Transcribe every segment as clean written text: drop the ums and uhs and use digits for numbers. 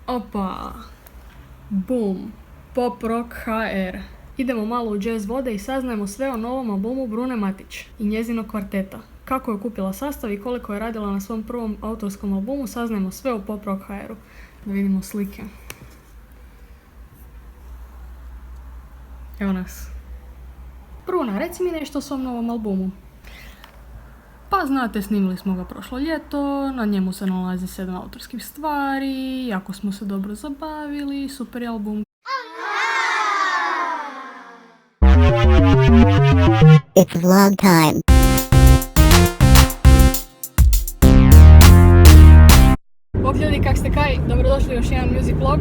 Opa! Boom! Pop Rock HR. Idemo malo u jazz vode i saznajemo sve o novom albumu Brune Matić i njezinog kvarteta. Kako je okupila sastav i koliko je radila na svom prvom autorskom albumu, saznajemo sve o Pop Rock HR-u. Da vidimo slike. Evo nas. Bruna, reci mi nešto o svom novom albumu. Pa znate, snimili smo ga prošlo ljeto, na njemu se nalazi 7 autorskih stvari, jako smo se dobro zabavili, super je album. It's vlog time. Bog ljudi, kak ste kaj? Dobrodošli u još jedan music vlog.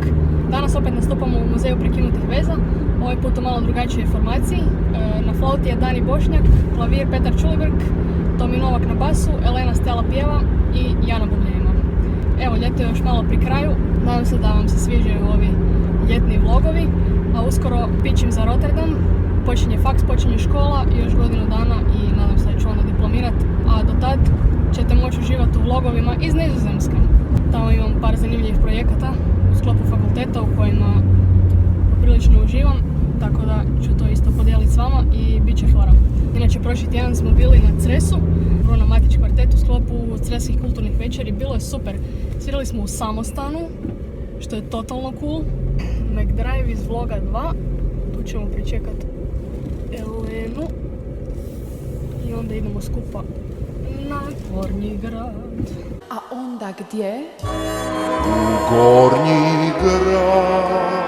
Danas opet nastupamo u Muzeju prekinutih veza. Ovaj put u malo drugačijoj formaciji. Na flauti je Dani Bošnjak, klavir Petar Čulibrk, Tomi Novak na basu, Elena Stela pjeva i Jana Bubljeva. Evo, ljeto je još malo pri kraju. Nadam se da vam se sviđaju ovi ljetni vlogovi. A uskoro pićim za Rotterdam. Počinje faks, počinje škola i još godinu dana i nadam se da ću onda diplomirat. A do tad ćete moći uživati u vlogovima iz Nizozemske. Tamo imam par zanimljivih projekata u sklopu fakulteta u kojima prilično uživam, tako da ću to isto podijeliti s vama i bit će fora. Inače, prošli tjedan smo bili na Cresu, Bruna Matić kvartet u sklopu Creskih kulturnih večeri. Bilo je super. Svirali smo u samostanu, što je totalno cool. McDrive iz vloga 2. Tu ćemo pričekati Elenu. I onda idemo skupa na Gornji grad. A onda gdje? Gornji grad.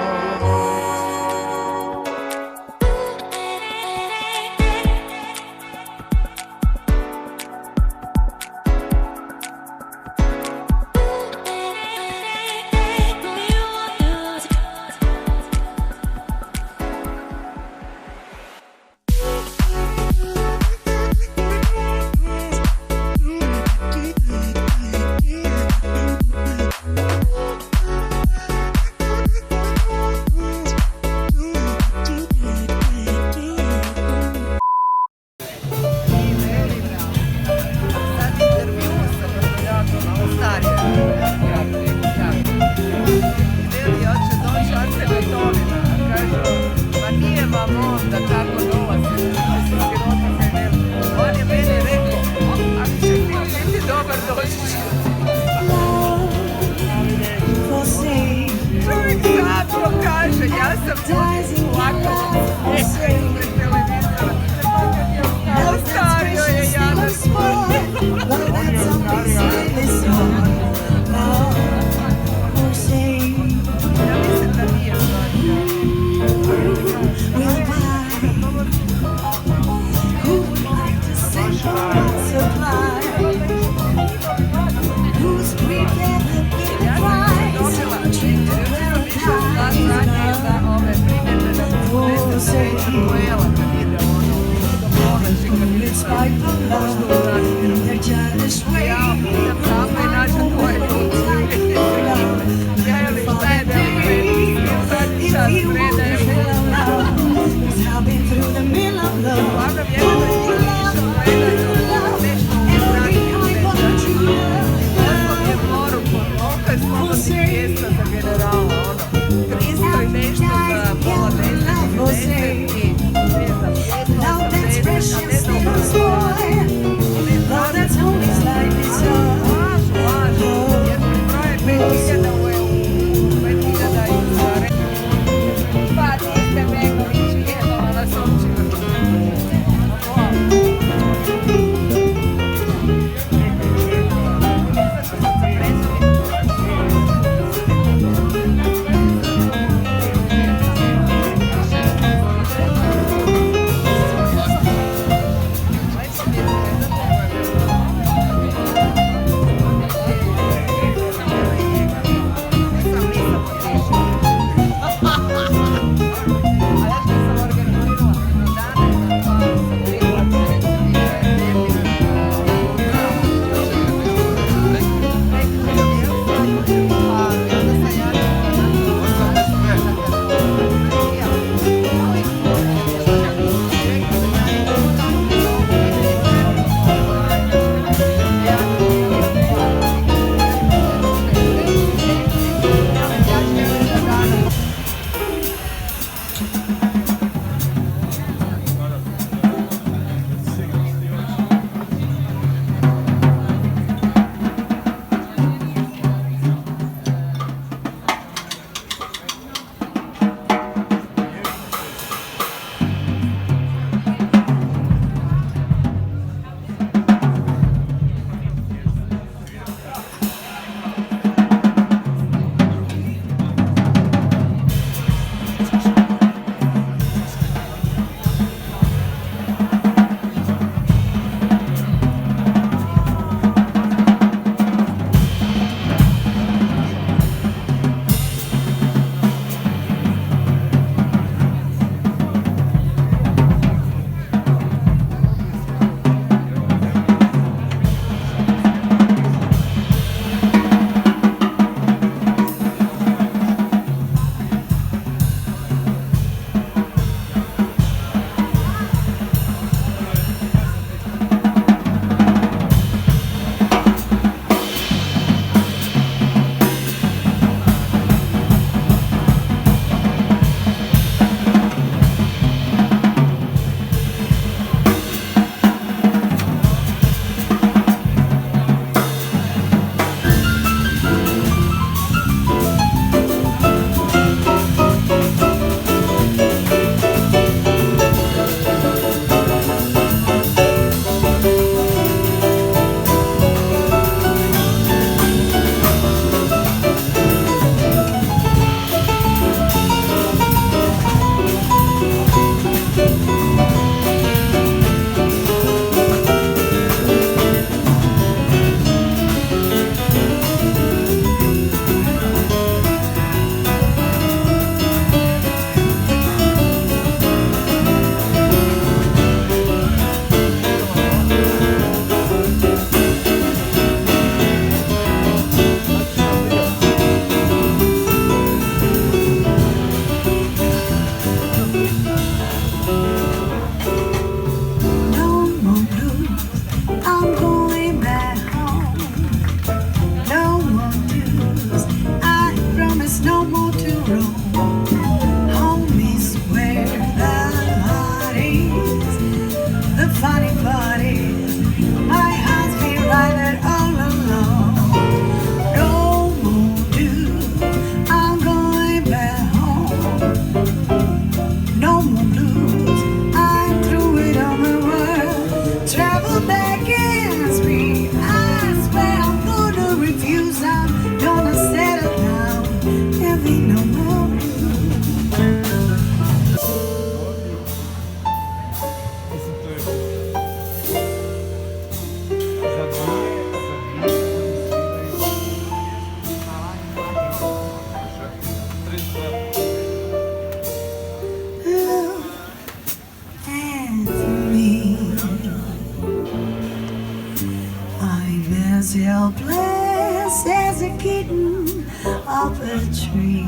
up a tree,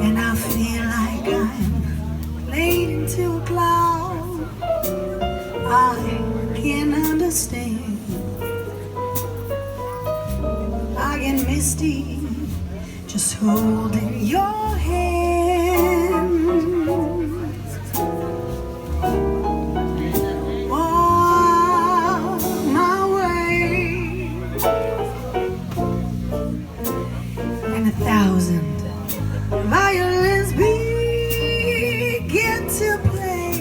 and I feel like I'm laid into a cloud. I can understand. I get misty just holding your hand. Walk my way, and 1,000 violins begin to play.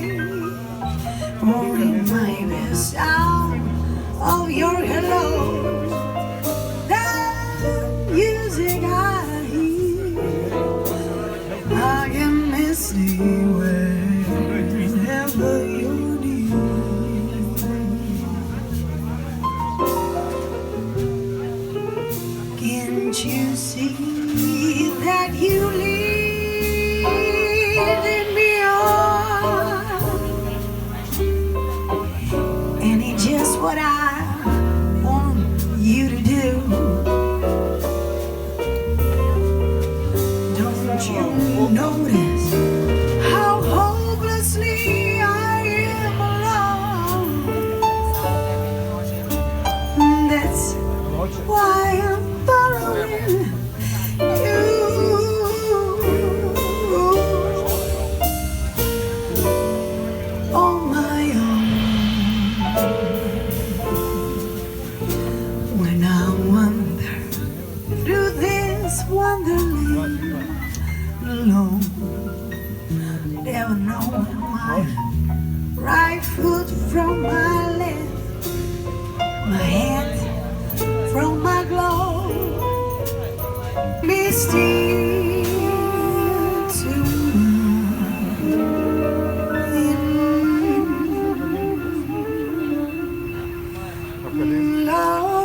Only my sound of your hello. Music I hear, I get misty wherever you're near. Can't you see that you lead me on? And it's just what I want you to do. You notice how hopelessly I am alone. That's why I'm following you on my own. When I wander through this wonderland alone, never knowing my right foot from my left, my hand from my glove, misty to in love.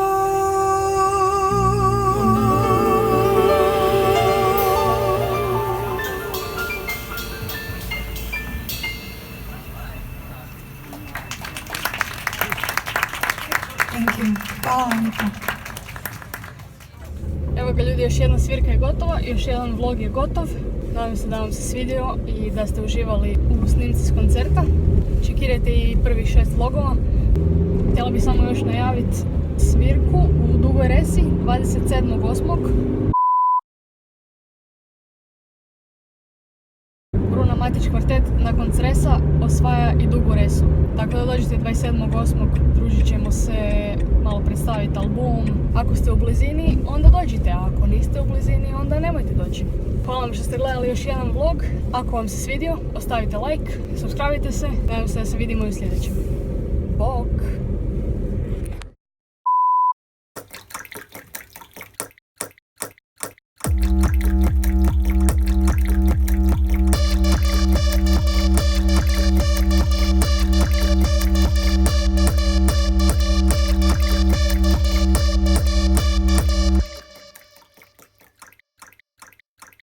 Thank you. Hvala vam lijepo. Evo ga ljudi, još jedna svirka je gotova, još jedan vlog je gotov. Nadam se da vam se svidio i da ste uživali u snimci s koncerta. Čekirajte i prvih 6 vlogova. Htjela bih samo još najaviti svirku u Dugoj Resi 27.8. Bruna Matić kvartet nakon Cresa osvaja i Dugu Resu. Dakle, da dođete 27.8. družit ćemo se, malo predstaviti album. Ako ste u blizini, onda dođite, a ako niste u blizini, onda nemojte doći. Hvala vam što ste gledali još jedan vlog. Ako vam se svidio, ostavite like, subscribeite se. Nadam se da se vidimo i u sljedećem. Bok!